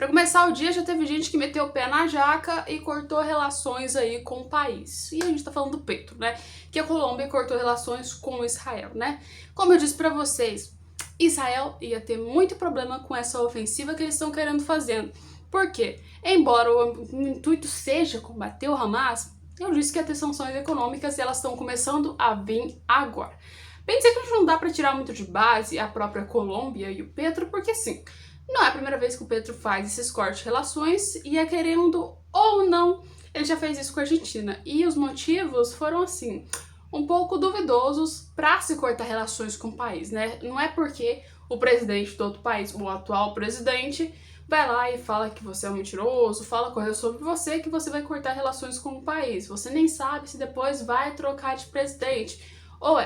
Para começar o dia, já teve gente que meteu o pé na jaca e cortou relações aí com o país. E a gente tá falando do Petro, né? Que a Colômbia cortou relações com Israel, né? Como eu disse para vocês, Israel ia ter muito problema com essa ofensiva que eles estão querendo fazer. Por quê? Embora o intuito seja combater o Hamas, eu disse que ia ter sanções econômicas e elas estão começando a vir agora. Bem dizer que não dá para tirar muito de base a própria Colômbia e o Petro, porque sim, não é a primeira vez que o Petro faz esses cortes de relações e é querendo ou não, ele já fez isso com a Argentina. E os motivos foram assim, um pouco duvidosos para se cortar relações com o país, né? Não é porque o presidente do outro país, o atual presidente, vai lá e fala que você é um mentiroso, fala coisas sobre você que você vai cortar relações com o país. Você nem sabe se depois vai trocar de presidente. Ou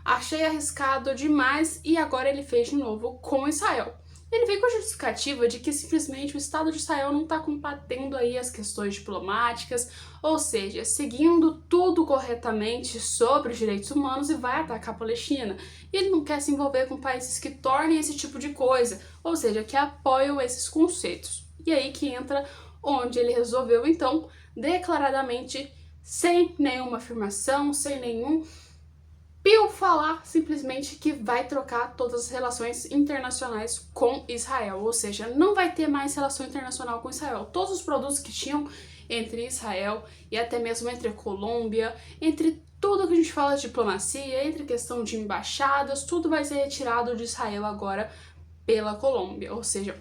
achei arriscado demais e agora ele fez de novo com Israel. Ele veio com a justificativa de que simplesmente o Estado de Israel não está combatendo aí as questões diplomáticas, ou seja, seguindo tudo corretamente sobre os direitos humanos e vai atacar a Palestina. E ele não quer se envolver com países que tornem esse tipo de coisa, ou seja, que apoiam esses conceitos. E aí que entra onde ele resolveu, então, declaradamente, sem nenhuma afirmação, sem nenhum falar simplesmente que vai trocar todas as relações internacionais com Israel, ou seja, não vai ter mais relação internacional com Israel. Todos os produtos que tinham entre Israel e até mesmo entre a Colômbia, entre tudo que a gente fala de diplomacia, entre questão de embaixadas, tudo vai ser retirado de Israel agora pela Colômbia, ou seja,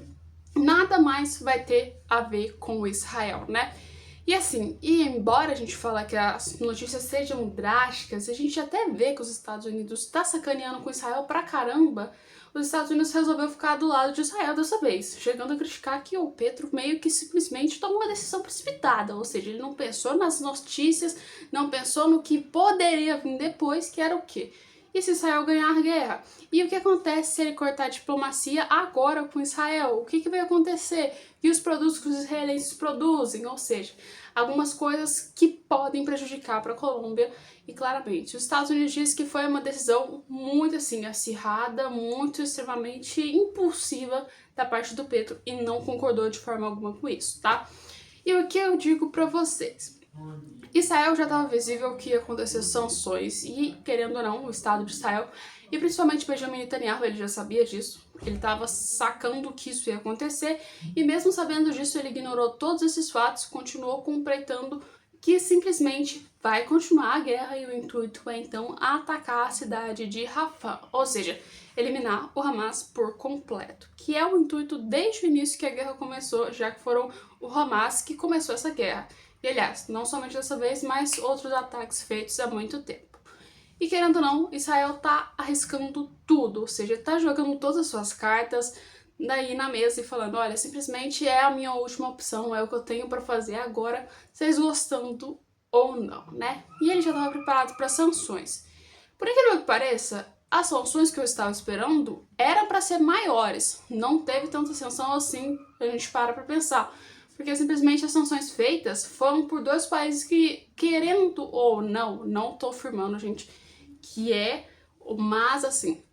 nada mais vai ter a ver com Israel, né? E assim, e embora a gente fale que as notícias sejam drásticas, a gente até vê que os Estados Unidos tá sacaneando com Israel pra caramba, os Estados Unidos resolveu ficar do lado de Israel dessa vez, chegando a criticar que o Petro meio que simplesmente tomou uma decisão precipitada, ou seja, ele não pensou nas notícias, não pensou no que poderia vir depois, que era o quê? E se Israel ganhar a guerra? E o que acontece se ele cortar a diplomacia agora com Israel? O que vai acontecer? E os produtos que os israelenses produzem? Ou seja, algumas coisas que podem prejudicar para a Colômbia. E claramente, os Estados Unidos diz que foi uma decisão muito assim, acirrada, muito extremamente impulsiva da parte do Petro e não concordou de forma alguma com isso, tá? E o que eu digo para vocês? Israel já estava visível que ia acontecer sanções e, querendo ou não, o Estado de Israel e principalmente Benjamin Netanyahu, ele já sabia disso, ele estava sacando que isso ia acontecer e mesmo sabendo disso ele ignorou todos esses fatos, continuou compreendendo que simplesmente vai continuar a guerra e o intuito é então atacar a cidade de Rafah, ou seja, eliminar o Hamas por completo, que é o intuito desde o início que a guerra começou, já que foram o Hamas que começou essa guerra. E aliás, não somente dessa vez, mas outros ataques feitos há muito tempo. E querendo ou não, Israel tá arriscando tudo, ou seja, tá jogando todas as suas cartas daí na mesa e falando, olha, simplesmente é a minha última opção, é o que eu tenho para fazer agora, vocês gostando ou não, né? E ele já estava preparado para sanções. Por incrível que pareça, as sanções que eu estava esperando eram para ser maiores, não teve tanta sanção assim, a gente para pensar. Porque simplesmente as sanções feitas foram por dois países que, querendo ou não tô afirmando, gente, que mas assim,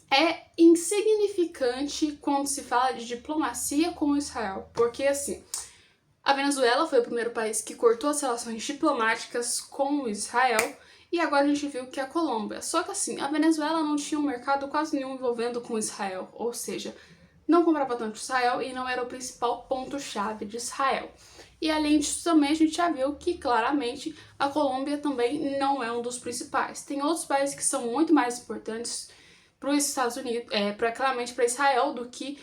é insignificante quando se fala de diplomacia com Israel. Porque assim, a Venezuela foi o primeiro país que cortou as relações diplomáticas com Israel e agora a gente viu que é a Colômbia. Só que assim, a Venezuela não tinha um mercado quase nenhum envolvendo com Israel, ou seja, não comprava tanto Israel e não era o principal ponto-chave de Israel. E além disso também a gente já viu que claramente a Colômbia também não é um dos principais. Tem outros países que são muito mais importantes para os Estados Unidos, claramente para Israel, do que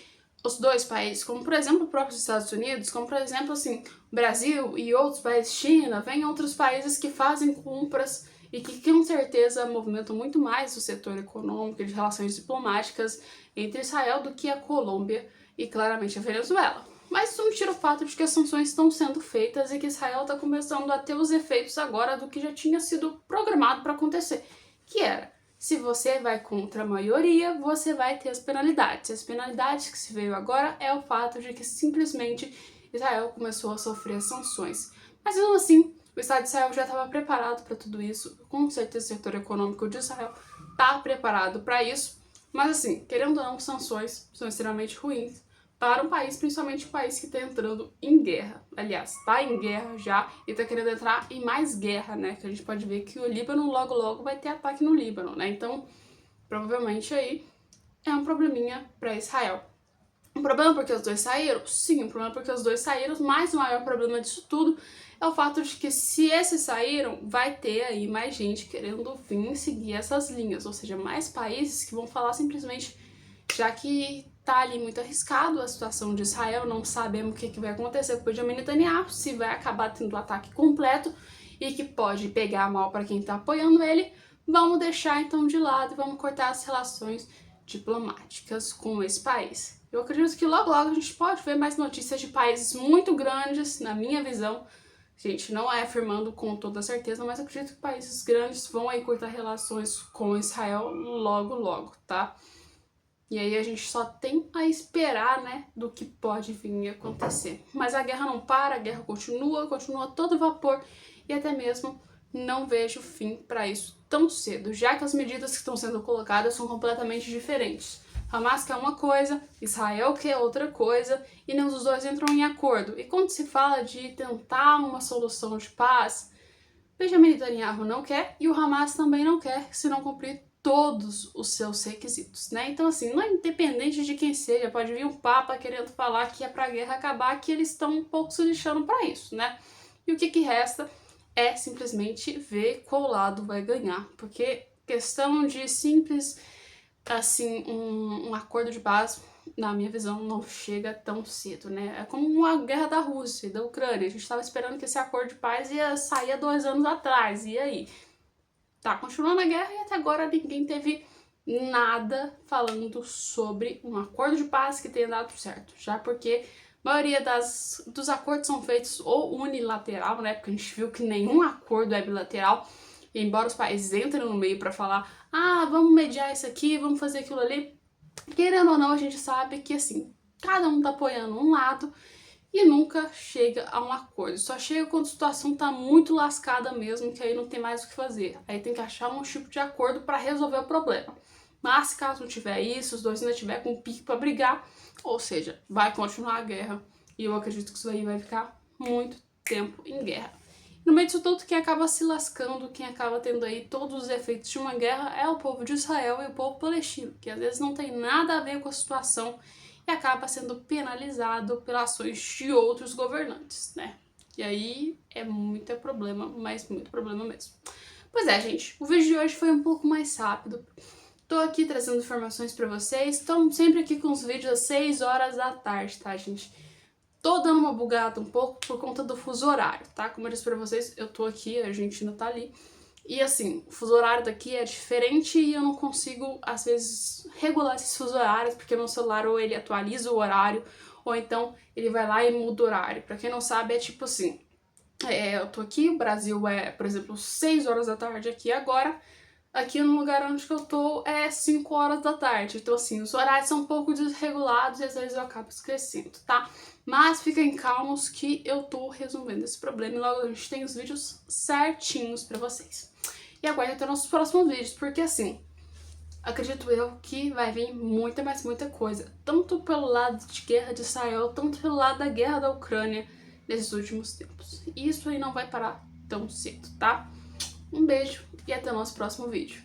os dois países, como por exemplo os próprios Estados Unidos, como por exemplo assim, Brasil e outros países, China, vem outros países que fazem compras e que com certeza movimentam muito mais o setor econômico e de relações diplomáticas entre Israel do que a Colômbia e claramente a Venezuela. Mas isso não tira o fato de que as sanções estão sendo feitas e que Israel está começando a ter os efeitos agora do que já tinha sido programado para acontecer, que era, se você vai contra a maioria, você vai ter as penalidades. As penalidades que se veio agora é o fato de que simplesmente Israel começou a sofrer sanções. Mas mesmo assim, o Estado de Israel já estava preparado para tudo isso, com certeza o setor econômico de Israel está preparado para isso, mas assim, querendo ou não, sanções são extremamente ruins para um país, principalmente um país que está entrando em guerra. Aliás, está em guerra já e está querendo entrar em mais guerra, né? Que a gente pode ver que o Líbano logo logo vai ter ataque no Líbano, né? Então, provavelmente aí é um probleminha para Israel. Um problema porque os dois saíram? Sim, um problema porque os dois saíram, mas o maior problema disso tudo é o fato de que se esses saíram, vai ter aí mais gente querendo vir seguir essas linhas, ou seja, mais países que vão falar simplesmente, já que tá ali muito arriscado a situação de Israel, não sabemos o que vai acontecer com o Benjamin Netanyahu, se vai acabar tendo o ataque completo e que pode pegar mal para quem tá apoiando ele, vamos deixar então de lado e vamos cortar as relações diplomáticas com esse país. Eu acredito que logo logo a gente pode ver mais notícias de países muito grandes, na minha visão. Gente, não é afirmando com toda certeza, mas eu acredito que países grandes vão aí cortar relações com Israel logo logo, tá? E aí a gente só tem a esperar, né, do que pode vir a acontecer. Mas a guerra não para, a guerra continua a todo vapor e até mesmo não vejo fim para isso tão cedo, já que as medidas que estão sendo colocadas são completamente diferentes. Hamas quer uma coisa, Israel quer outra coisa e nenhum dos dois entram em acordo. E quando se fala de tentar uma solução de paz, Benjamin Netanyahu não quer e o Hamas também não quer se não cumprir todos os seus requisitos, né? Então, assim, não é independente de quem seja, pode vir um papa querendo falar que é pra guerra acabar, que eles estão um pouco se lixando pra isso, né? E o que resta é simplesmente ver qual lado vai ganhar, porque questão de simples, assim, um acordo de paz, na minha visão, não chega tão cedo, né? É como a guerra da Rússia e da Ucrânia, a gente estava esperando que esse acordo de paz ia sair há 2 anos atrás, e aí? Tá continuando a guerra e até agora ninguém teve nada falando sobre um acordo de paz que tenha dado certo, já porque a maioria dos acordos são feitos ou unilateral, né? Porque a gente viu que nenhum acordo é bilateral, e embora os países entrem no meio para falar, vamos mediar isso aqui, vamos fazer aquilo ali, querendo ou não, a gente sabe que assim, cada um tá apoiando um lado e nunca chega a um acordo. Só chega quando a situação tá muito lascada mesmo, que aí não tem mais o que fazer. Aí tem que achar um tipo de acordo para resolver o problema. Mas caso não tiver isso, os dois ainda tiver com pique para brigar, ou seja, vai continuar a guerra. E eu acredito que isso aí vai ficar muito tempo em guerra. No meio disso tudo, quem acaba se lascando, quem acaba tendo aí todos os efeitos de uma guerra é o povo de Israel e o povo palestino, que às vezes não tem nada a ver com a situação e acaba sendo penalizado pelas ações de outros governantes, né? E aí é muito problema, mas muito problema mesmo. Pois é, gente, o vídeo de hoje foi um pouco mais rápido. Tô aqui trazendo informações pra vocês, tô sempre aqui com os vídeos às 6 horas da tarde, tá, gente? Tô dando uma bugada um pouco por conta do fuso horário, tá? Como eu disse pra vocês, eu tô aqui, a Argentina tá ali. E assim, o fuso horário daqui é diferente e eu não consigo, às vezes, regular esses fuso horários, porque meu celular ou ele atualiza o horário, ou então ele vai lá e muda o horário. Pra quem não sabe, é tipo assim, eu tô aqui, o Brasil é, por exemplo, 6 horas da tarde aqui agora, aqui no lugar onde que eu tô é 5 horas da tarde. Então, assim, os horários são um pouco desregulados e às vezes eu acabo esquecendo, tá? Mas fiquem calmos que eu tô resolvendo esse problema e logo a gente tem os vídeos certinhos pra vocês. E aguardem até nossos próximos vídeos, porque assim, acredito eu que vai vir muita, mas muita coisa. Tanto pelo lado de guerra de Israel, tanto pelo lado da guerra da Ucrânia nesses últimos tempos. E isso aí não vai parar tão cedo, tá? Um beijo e até o nosso próximo vídeo.